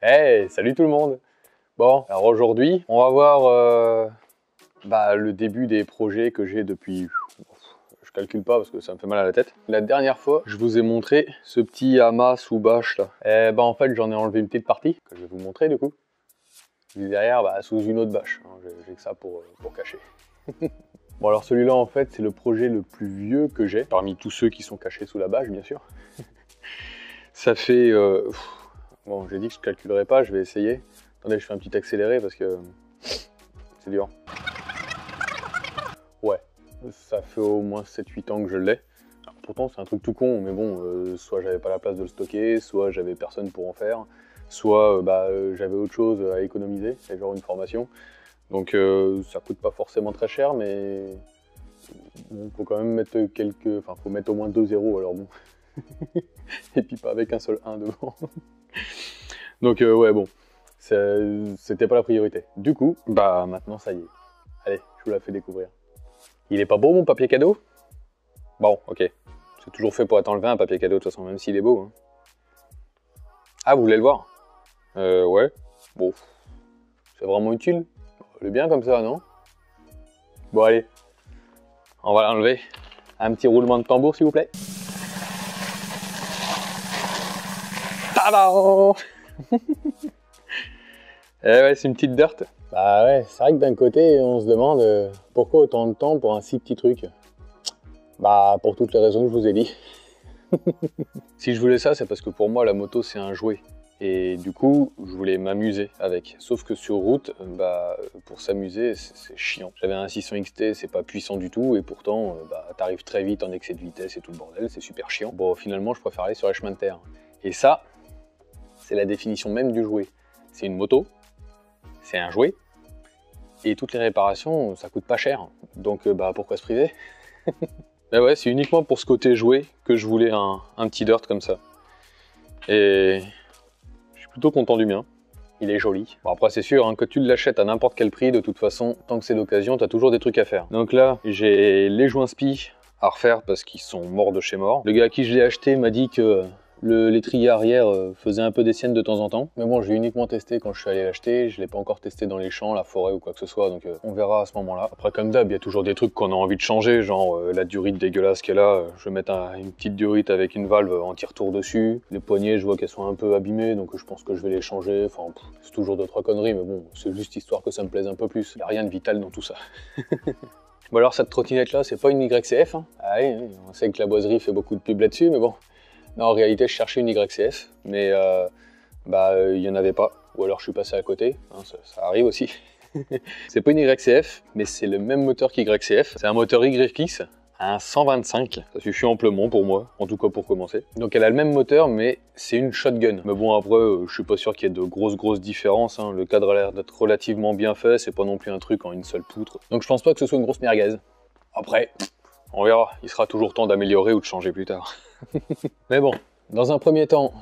Hey, salut tout le monde. Bon, alors aujourd'hui, on va voir le début des projets que j'ai depuis... Je calcule pas parce que ça me fait mal à la tête. La dernière fois, je vous ai montré ce petit amas sous bâche là. Et bah en fait, j'en ai enlevé une petite partie, que je vais vous montrer du coup. Puis derrière, sous une autre bâche. J'ai que ça pour cacher. Bon alors celui-là en fait, c'est le projet le plus vieux que j'ai, parmi tous ceux qui sont cachés sous la bâche bien sûr. Ça fait... Bon, j'ai dit que je calculerai pas, je vais essayer. Attendez, je fais un petit accéléré parce que c'est dur. Ouais, ça fait au moins 7-8 ans que je l'ai. Pourtant, c'est un truc tout con, mais bon, soit j'avais pas la place de le stocker, soit j'avais personne pour en faire, soit j'avais autre chose à économiser, c'est genre une formation. Donc ça coûte pas forcément très cher, mais bon, faut quand même mettre quelques... Enfin, faut mettre au moins 2 zéros, alors bon. Et puis pas avec un seul 1 devant. Donc ouais, bon, c'était pas la priorité. Du coup, maintenant ça y est. Allez, je vous la fais découvrir. Il est pas beau mon papier cadeau? Bon, ok. C'est toujours fait pour être enlevé un papier cadeau de toute façon, même s'il est beau. Hein. Ah, vous voulez le voir? Ouais. Bon, c'est vraiment utile. Il est bien comme ça, non? Bon, allez. On va l'enlever. Un petit roulement de tambour, s'il vous plaît. Tadam! Eh ouais, c'est une petite dirt. Bah ouais, c'est vrai que d'un côté, on se demande pourquoi autant de temps pour un si petit truc. Bah, pour toutes les raisons que je vous ai dit. Si je voulais ça, c'est parce que pour moi, la moto, c'est un jouet. Et du coup, je voulais m'amuser avec. Sauf que sur route, pour s'amuser, c'est chiant. J'avais un 600 XT, c'est pas puissant du tout, et pourtant, t'arrives très vite en excès de vitesse et tout le bordel, c'est super chiant. Bon, finalement, je préfère aller sur les chemins de terre. Et ça, c'est la définition même du jouet. C'est une moto, c'est un jouet, et toutes les réparations, ça coûte pas cher. Donc, pourquoi se priver? Ben ouais, c'est uniquement pour ce côté jouet que je voulais un petit dirt comme ça. Et je suis plutôt content du mien. Il est joli. Bon après c'est sûr, hein, que tu l'achètes à n'importe quel prix, de toute façon, tant que c'est d'occasion, t'as toujours des trucs à faire. Donc là, j'ai les joints spi à refaire parce qu'ils sont morts de chez mort. Le gars à qui je l'ai acheté m'a dit que l'étrier arrière faisait un peu des siennes de temps en temps. Mais bon, je l'ai uniquement testé quand je suis allé l'acheter. Je l'ai pas encore testé dans les champs, la forêt ou quoi que ce soit. Donc on verra à ce moment-là. Après, comme d'hab, il y a toujours des trucs qu'on a envie de changer. Genre la durite dégueulasse qu'elle a. Je vais mettre une petite durite avec une valve anti-retour dessus. Les poignées, je vois qu'elles sont un peu abîmées. Donc je pense que je vais les changer. Enfin, c'est toujours 2-3 conneries. Mais bon, c'est juste histoire que ça me plaise un peu plus. Il n'y a rien de vital dans tout ça. Bon alors, cette trottinette là, c'est pas une YCF. Hein. Ah oui, on sait que la boiserie fait beaucoup de pub là-dessus. Mais bon. Non, en réalité, je cherchais une YCF, mais il n'y en avait pas. Ou alors je suis passé à côté, hein, ça arrive aussi. C'est pas une YCF, mais c'est le même moteur qu'YCF. C'est un moteur YX, un 125. Ça suffit amplement pour moi, en tout cas pour commencer. Donc elle a le même moteur, mais c'est une shotgun. Mais bon, après, je suis pas sûr qu'il y ait de grosses différences. Hein. Le cadre a l'air d'être relativement bien fait, c'est pas non plus un truc en une seule poutre. Donc je pense pas que ce soit une grosse merguez. Après, on verra, il sera toujours temps d'améliorer ou de changer plus tard. Mais bon, dans un premier temps,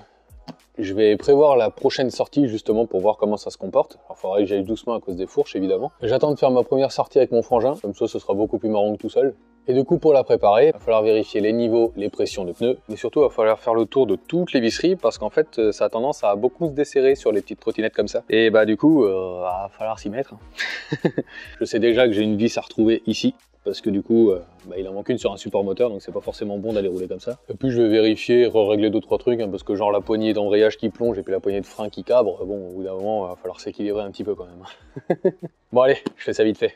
je vais prévoir la prochaine sortie justement pour voir comment ça se comporte. Alors il faudrait que j'aille doucement à cause des fourches évidemment. J'attends de faire ma première sortie avec mon frangin, comme ça ce sera beaucoup plus marrant que tout seul. Et du coup pour la préparer, il va falloir vérifier les niveaux, les pressions de pneus, mais surtout il va falloir faire le tour de toutes les visseries parce qu'en fait ça a tendance à beaucoup se desserrer sur les petites trottinettes comme ça. Et du coup, il va falloir s'y mettre. Je sais déjà que j'ai une vis à retrouver ici. Parce que du coup, il en manque une sur un support moteur, donc c'est pas forcément bon d'aller rouler comme ça. Et puis je vais vérifier, régler 2-3 trucs, hein, parce que genre la poignée d'embrayage qui plonge et puis la poignée de frein qui cabre, bon, au bout d'un moment, il va falloir s'équilibrer un petit peu quand même. Bon allez, je fais ça vite fait.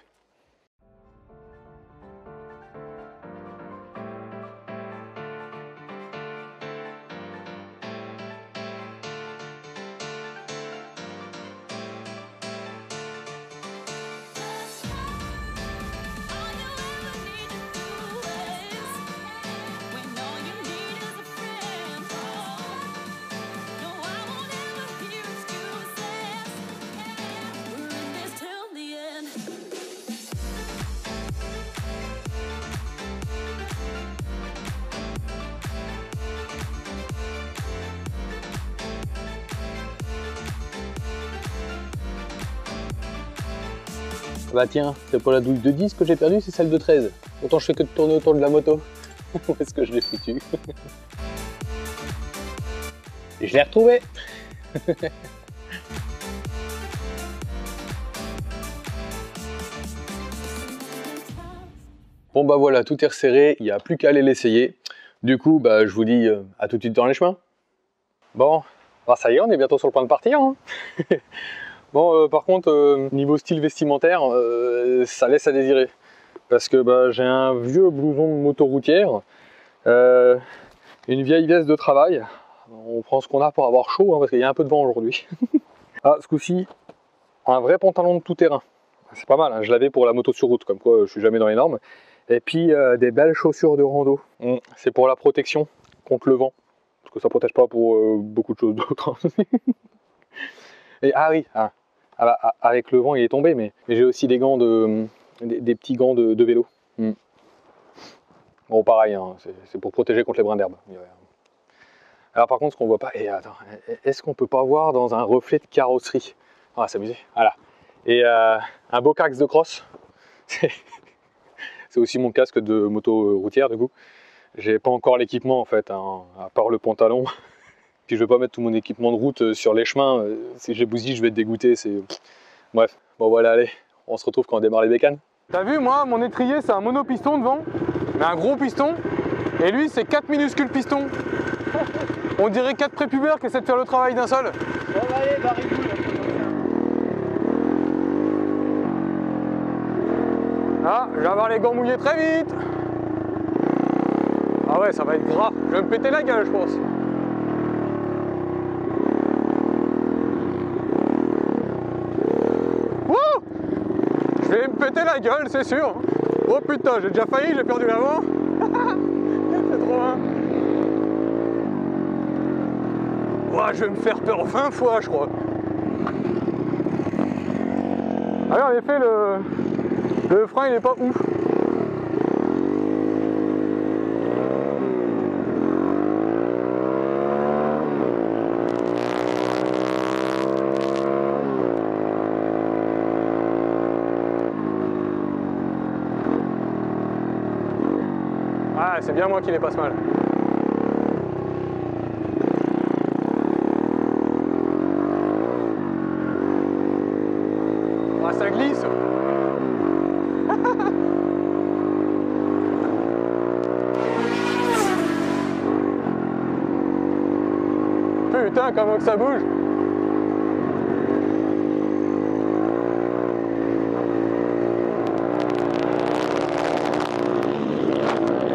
Bah tiens, c'est pas la douille de 10 que j'ai perdue, c'est celle de 13. Pourtant je fais que de tourner autour de la moto. Où est-ce que je l'ai foutu? Je l'ai retrouvé. Bon bah voilà, tout est resserré, il n'y a plus qu'à aller l'essayer. Du coup, bah, je vous dis à tout de suite dans les chemins. Bon, bah ça y est, on est bientôt sur le point de partir. Hein. Bon, par contre, niveau style vestimentaire, ça laisse à désirer. Parce que bah, j'ai un vieux blouson de motoroutière, une vieille veste de travail. On prend ce qu'on a pour avoir chaud, hein, parce qu'il y a un peu de vent aujourd'hui. Ah, ce coup-ci, un vrai pantalon de tout-terrain. C'est pas mal, hein, je l'avais pour la moto sur route, comme quoi je suis jamais dans les normes. Et puis des belles chaussures de rando. C'est pour la protection contre le vent. Parce que ça protège pas pour beaucoup de choses d'autres. Et ah oui, avec le vent il est tombé, mais j'ai aussi des gants des petits gants de vélo. Bon pareil, hein, c'est pour protéger contre les brins d'herbe. Alors par contre ce qu'on voit pas, et attends, est-ce qu'on peut pas voir dans un reflet de carrosserie? On va s'amuser, voilà. Et un beau casque de cross. C'est aussi mon casque de moto routière du coup. J'ai pas encore l'équipement en fait, hein, à part le pantalon. Puis je vais pas mettre tout mon équipement de route sur les chemins. Si j'ai bousillé, je vais être dégoûté. Bref, bon voilà, allez, on se retrouve quand on démarre les bécanes. T'as vu, moi, mon étrier, c'est un monopiston devant, mais un gros piston. Et lui, c'est 4 minuscules pistons. On dirait 4 prépubères qui essaient de faire le travail d'un seul. Bon, allez, barrez-vous là. Ah, je vais avoir les gants mouillés très vite. Ah ouais, ça va être gras. Je vais me péter la gueule, je pense. Wouh! Je vais me péter la gueule, c'est sûr. Oh putain, j'ai déjà failli, j'ai perdu l'avant. C'est trop bien. Ouah, je vais me faire peur 20 fois, je crois. Ah oui, en effet, le frein, il est pas ouf. Ah, c'est bien moi qui les passe mal. Ah, ça glisse. Putain, comment que ça bouge.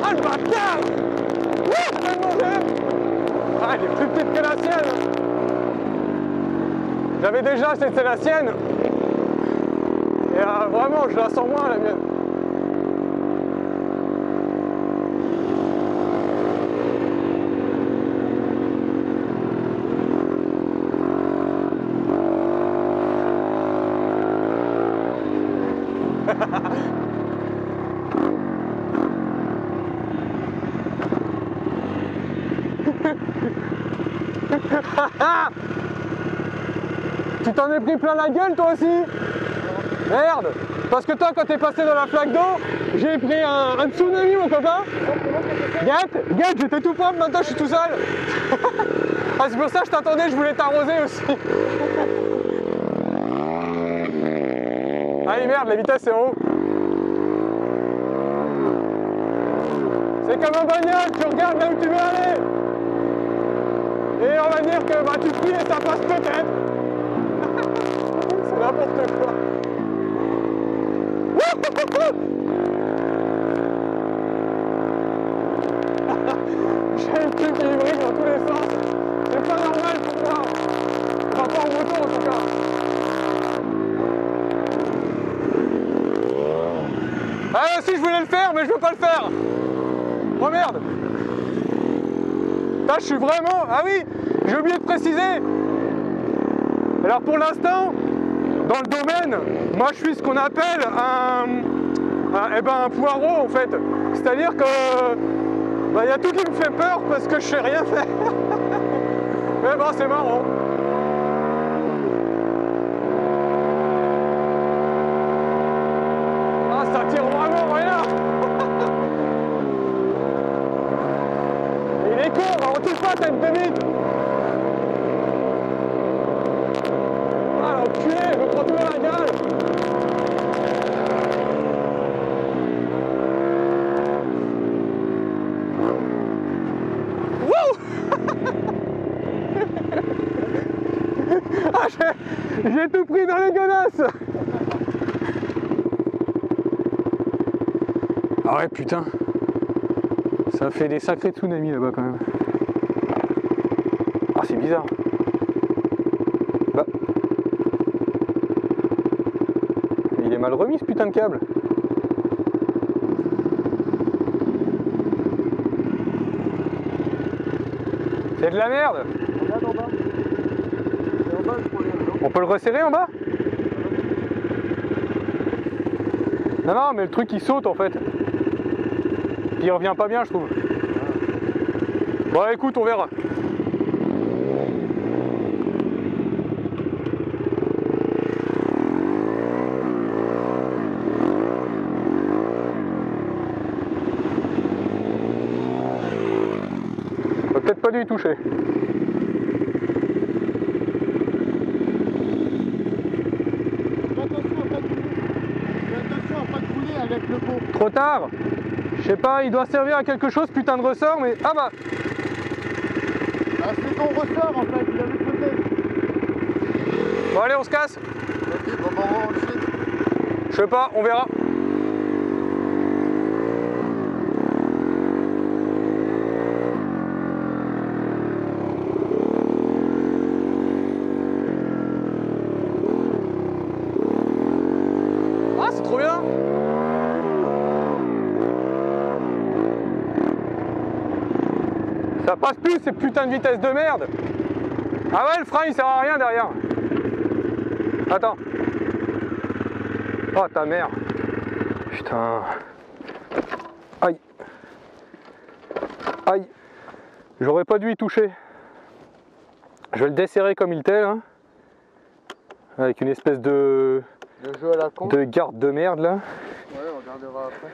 Ah, le bâtard! Ouh, je vais le manger! Ah, elle est plus petite que la sienne! J'avais déjà acheté la sienne! Et vraiment, je la sens moins, la mienne. Tu t'en es pris plein la gueule toi aussi? Merde! Parce que toi quand t'es passé dans la flaque d'eau, j'ai pris un tsunami mon copain! Guette, j'étais tout propre, maintenant je suis tout seul! Ah, c'est pour ça que je t'attendais, je voulais t'arroser aussi! Allez merde, la vitesse c'est en haut! C'est comme un bagnole, tu regardes là où tu veux aller! Et on va dire que bah, tu files et ça passe peut-être. C'est n'importe quoi. J'ai le cul qui brille dans tous les sens. C'est pas normal pour moi. Enfin pas en moto en tout cas. Ah si je voulais le faire mais je veux pas le faire. Oh merde. Là je suis vraiment... Ah oui, j'ai oublié de préciser. Alors pour l'instant, dans le domaine, moi je suis ce qu'on appelle un poireau en fait. C'est-à-dire que y a tout qui me fait peur parce que je sais rien faire. Mais bon, c'est marrant. Ah, ça tire vraiment rien. Il est court, on touche pas cette demi. Ah l'enculé, je me prends tout dans la gueule. J'ai tout pris dans les godasses. Ah ouais, putain. Ça fait des sacrés tsunamis là-bas quand même. Ah, c'est bizarre. Bah. Il est mal remis ce putain de câble. C'est de la merde. Regarde en bas. C'est en bas le problème, non? On peut le resserrer en bas? Non, non, mais le truc il saute en fait. Puis il revient pas bien, je trouve. Bon, écoute, on verra. On va peut-être pas dû y toucher. Attention à pas te couler avec le pot. Trop tard. Je sais pas, il doit servir à quelque chose, putain de ressort, mais... Ah bah. Ah, c'est ton ressort en fait, il a vu côté. Bon allez, on se casse. Ok, bon, on le fait. Je sais pas, on verra. Ah, c'est trop bien. Ça passe plus ces putains de vitesses de merde. Ah ouais, le frein il sert à rien derrière. Attends. Oh ta mère. Putain. Aïe. Aïe. J'aurais pas dû y toucher. Je vais le desserrer comme il était là. Avec une espèce de Le jeu à la con. de garde de merde là. Ouais, on regardera après.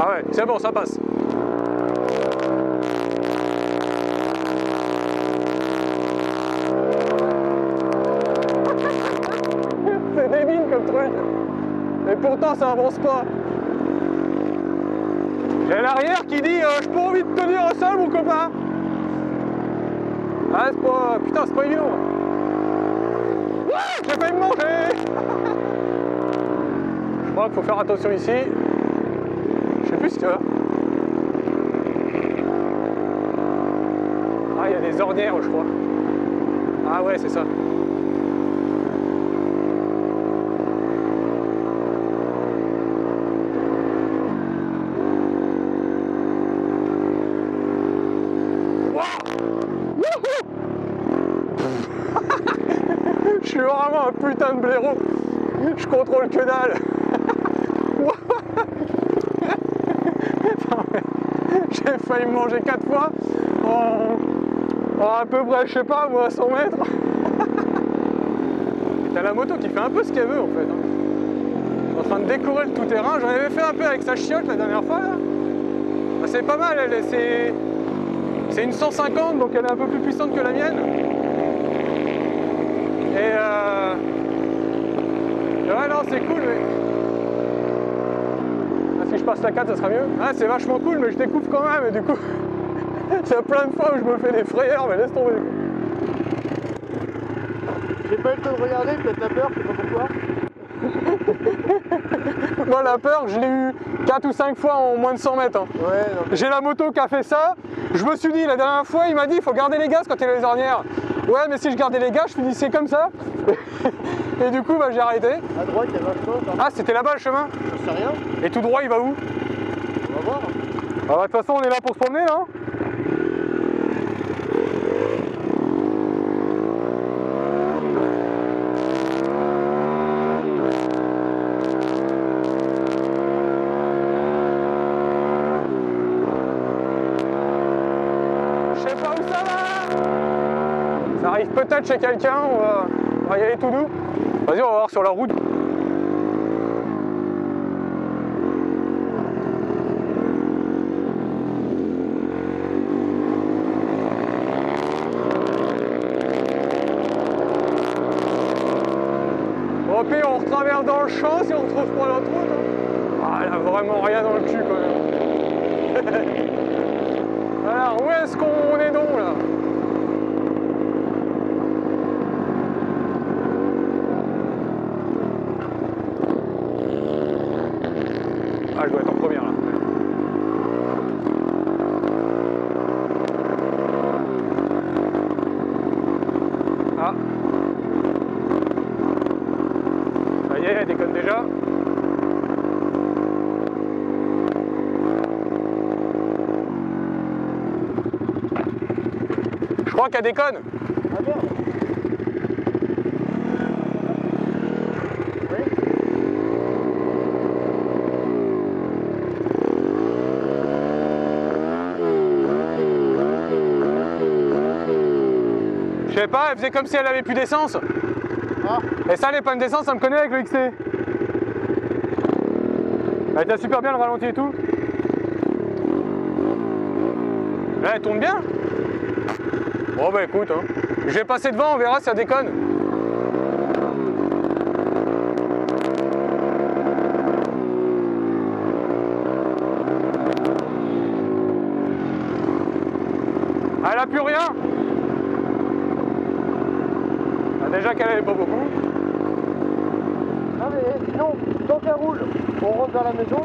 Ah ouais, c'est bon, ça passe. C'est débile comme truc. Et pourtant ça avance pas. J'ai l'arrière qui dit j'ai pas envie de tenir au sol mon copain. Ah c'est pas. Putain c'est pas évident. Ouais, j'ai failli me manger. Je crois qu'il faut faire attention ici. Je sais plus ce qu'il y a. Ah, il y a des ornières, je crois. Ah ouais, c'est ça. Je suis vraiment un putain de blaireau. Je contrôle que dalle. J'ai failli me manger 4 fois en à peu près, je sais pas, moi, 100 mètres. T'as la moto qui fait un peu ce qu'elle veut en fait. En train de décorer le tout-terrain. J'en avais fait un peu avec sa chiotte la dernière fois. Bah, c'est pas mal, c'est une 150, donc elle est un peu plus puissante que la mienne. Et ouais, non, c'est cool, mais... Si je passe la 4, ça sera mieux. Ah, c'est vachement cool, mais je découvre quand même, et du coup, il y a plein de fois où je me fais des frayeurs, mais laisse tomber. J'ai pas eu le temps de regarder, peut-être la peur, je sais pas pourquoi. Moi, la peur, je l'ai eu 4 ou 5 fois en moins de 100 mètres. Hein. Ouais, non, mais... J'ai la moto qui a fait ça. Je me suis dit, la dernière fois, il m'a dit, il faut garder les gaz quand il y a les ornières. Ouais, mais si je gardais les gaz, je finissais comme ça. Et du coup, bah, j'ai arrêté. À droite, il y a vachement. Ah, c'était là-bas le chemin? Je sais rien. Et tout droit, il va où? On va voir. Ah bah, de toute façon, on est là pour se promener, là. Je sais pas où ça va. Ça arrive peut-être chez quelqu'un, on va y aller tout doux. Vas-y, on va voir sur la route. Au pire, on retraverse dans le champ si on ne retrouve pas l'autre route. Hein. Ah, elle a vraiment rien dans le cul quand même. Alors, où est-ce qu'on est donc là? Ah, je dois être en première là. Ah. Ça y est, elle déconne déjà. Je crois qu'elle déconne. Ah merde. Oui. Je sais pas, elle faisait comme si elle avait plus d'essence. Ah. Et ça, les pannes d'essence, ça me connaît avec le XT. Elle t'a super bien le ralenti et tout. Là, elle tourne bien. Bon bah écoute, hein. Je vais passer devant, on verra si ça déconne. Elle a plus rien. Ah, déjà qu'elle avait pas beaucoup. Ah mais sinon, tant qu'elle roule, on rentre vers la maison.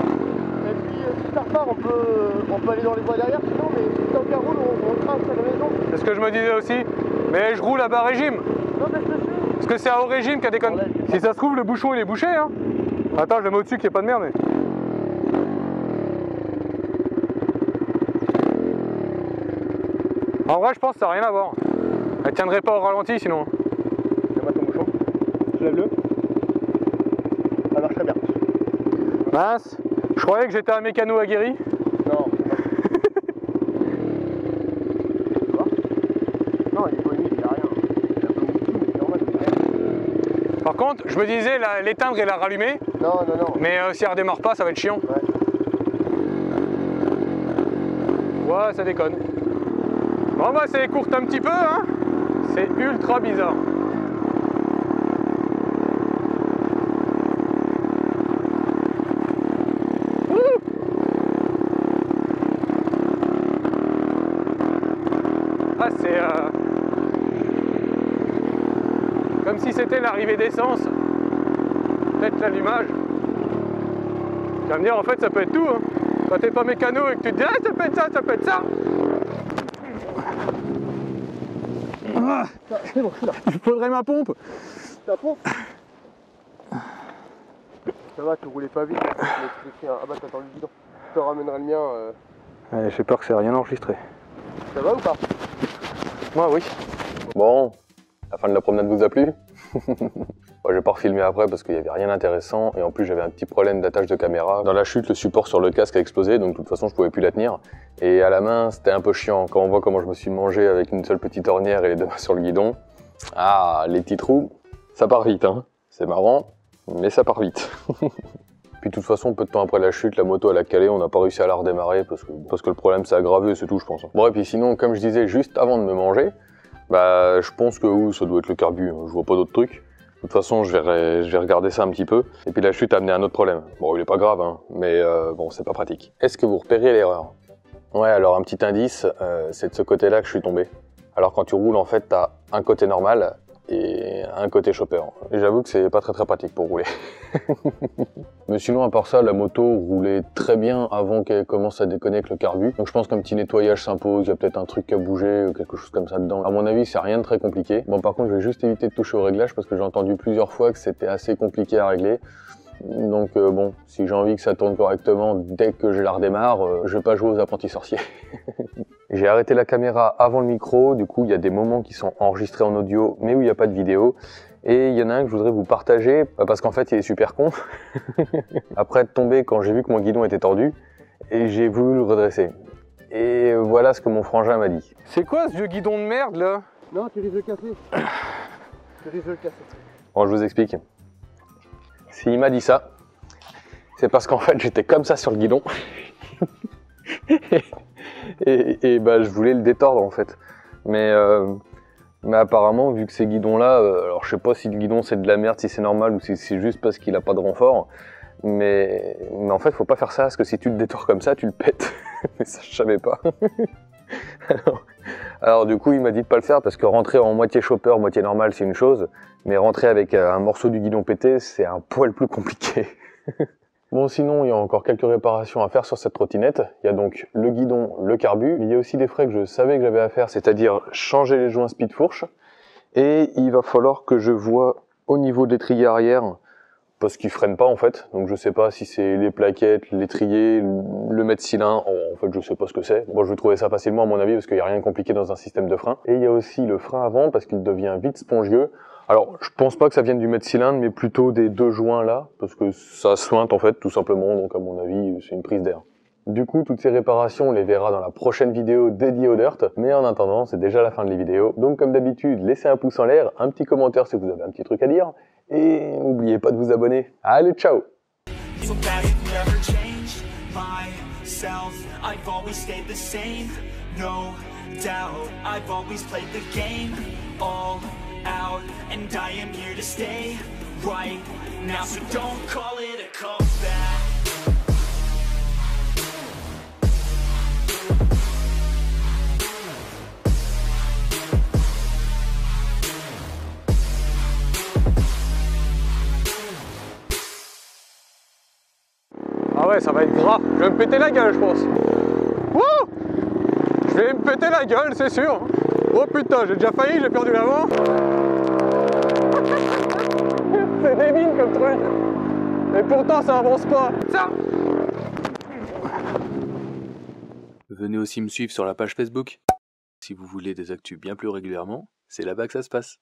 Et puis si ça repart, on peut aller dans les bois derrière. Sinon, mais tant qu'elle roule, on trace à la maison. C'est ce que je me disais aussi. Mais je roule à bas régime. Non mais je te suis. Parce que c'est à haut régime qu'elle déconne. Si ça se trouve, le bouchon il est bouché. Hein. Attends, je le mets au-dessus qu'il n'y ait pas de merde. Mais... En vrai, je pense que ça n'a rien à voir. Elle tiendrait pas au ralenti sinon. Lève-moi ton bouchon. Lève-le. Ça marche très bien. Mince, je croyais que j'étais un mécano aguerri. Non. Tu vois? Non, il est pas humide, il n'y a rien. Il a pas beaucoup, mais c'est normal, il n'y a rien. Par contre, je me disais, l'éteindre et la rallumer. Non, non, non. Mais si elle redémarre pas, ça va être chiant. Ouais, ça déconne. Bon bah c'est courte un petit peu, hein. C'est ultra bizarre. Ah c'est comme si c'était l'arrivée d'essence. Peut-être l'allumage. Tu vas me dire en fait ça peut être tout, hein. Quand t'es pas mécano et que tu te dis ah, ça peut être ça, ça peut être ça. Ah, C'est bon, je suis là. il faudrait ma pompe. Ta pompe. Ça va, tu roulais pas vite. Mais tu t'es pris un... Ah bah t'attends le guidon. Je te ramènerai le mien. Ouais, j'ai peur que c'est rien enregistré. Ça va ou pas? Moi oui. Bon, la fin de la promenade vous a plu? Moi, j'ai pas refilmé après parce qu'il y avait rien d'intéressant et en plus j'avais un petit problème d'attache de caméra. Dans la chute, le support sur le casque a explosé, donc de toute façon je pouvais plus la tenir. Et à la main, c'était un peu chiant. Quand on voit comment je me suis mangé avec une seule petite ornière et les deux mains sur le guidon, ah, les petits trous, ça part vite, hein. C'est marrant, mais ça part vite. Puis de toute façon, peu de temps après la chute, la moto elle a calé, on n'a pas réussi à la redémarrer parce que le problème s'est aggravé, c'est tout je pense. Bon et puis sinon, comme je disais juste avant de me manger, bah je pense que ça doit être le carbu, je vois pas d'autres trucs. De toute façon, je vais regarder ça un petit peu. Et puis la chute a amené un autre problème. Bon, il est pas grave, hein, mais bon, c'est pas pratique. Est-ce que vous repérez l'erreur? Ouais, alors un petit indice, c'est de ce côté-là que je suis tombé. Alors quand tu roules, en fait, t'as un côté normal et un côté chopper. Et j'avoue que c'est pas très pratique pour rouler. Mais sinon, à part ça, la moto roulait très bien avant qu'elle commence à déconner avec le carbu. Donc je pense qu'un petit nettoyage s'impose, il y a peut-être un truc à bouger ou quelque chose comme ça dedans. À mon avis, c'est rien de très compliqué. Bon, par contre, je vais juste éviter de toucher au réglage parce que j'ai entendu plusieurs fois que c'était assez compliqué à régler. Donc bon, si j'ai envie que ça tourne correctement dès que je la redémarre, je vais pas jouer aux apprentis sorciers. J'ai arrêté la caméra avant le micro, du coup il y a des moments qui sont enregistrés en audio mais où il n'y a pas de vidéo. Et il y en a un que je voudrais vous partager parce qu'en fait il est super con. Après être tombé quand j'ai vu que mon guidon était tordu et j'ai voulu le redresser. Et voilà ce que mon frangin m'a dit. C'est quoi ce vieux guidon de merde là? Non, tu risques de le casser. Tu risques de le casser. Bon, je vous explique. S'il m'a dit ça, c'est parce qu'en fait j'étais comme ça sur le guidon. et bah je voulais le détordre en fait. Mais apparemment vu que ces guidons là, alors je sais pas si le guidon c'est de la merde, si c'est normal ou si c'est juste parce qu'il a pas de renfort. Mais en fait faut pas faire ça parce que si tu le détords comme ça tu le pètes. Mais ça, je savais pas. Alors du coup, il m'a dit de pas le faire parce que rentrer en moitié chopper, moitié normal, c'est une chose. Mais rentrer avec un morceau du guidon pété, c'est un poil plus compliqué. Bon, sinon, il y a encore quelques réparations à faire sur cette trottinette. Il y a donc le guidon, le carbu. Il y a aussi des frais que je savais que j'avais à faire, c'est-à-dire changer les joints speed fourche. Et il va falloir que je voie au niveau de l'étrier arrière, parce qu'il freine pas en fait. Donc je sais pas si c'est les plaquettes, l'étrier, le mètre-cylindre. En fait, je sais pas ce que c'est. Bon, je vais trouver ça facilement à mon avis, parce qu'il y a rien de compliqué dans un système de frein. Et il y a aussi le frein avant, parce qu'il devient vite spongieux. Alors, je pense pas que ça vienne du mètre-cylindre, mais plutôt des deux joints là, parce que ça suinte en fait, tout simplement, donc à mon avis, c'est une prise d'air. Du coup, toutes ces réparations, on les verra dans la prochaine vidéo dédiée au dirt, mais en attendant, c'est déjà la fin de la vidéo. Donc comme d'habitude, laissez un pouce en l'air, un petit commentaire si vous avez un petit truc à dire, et n'oubliez pas de vous abonner. Allez, ciao! Out, and I am here to stay right now, so don't call it a comeback. Ah ouais, ça va être gras. Je vais me péter la gueule, je pense. Wouh! Je vais me péter la gueule, c'est sûr. Oh putain, j'ai déjà failli, j'ai perdu l'avant. C'est débile comme truc. Et pourtant, ça avance pas. Ça. Venez aussi me suivre sur la page Facebook. Si vous voulez des actus bien plus régulièrement, c'est là-bas que ça se passe.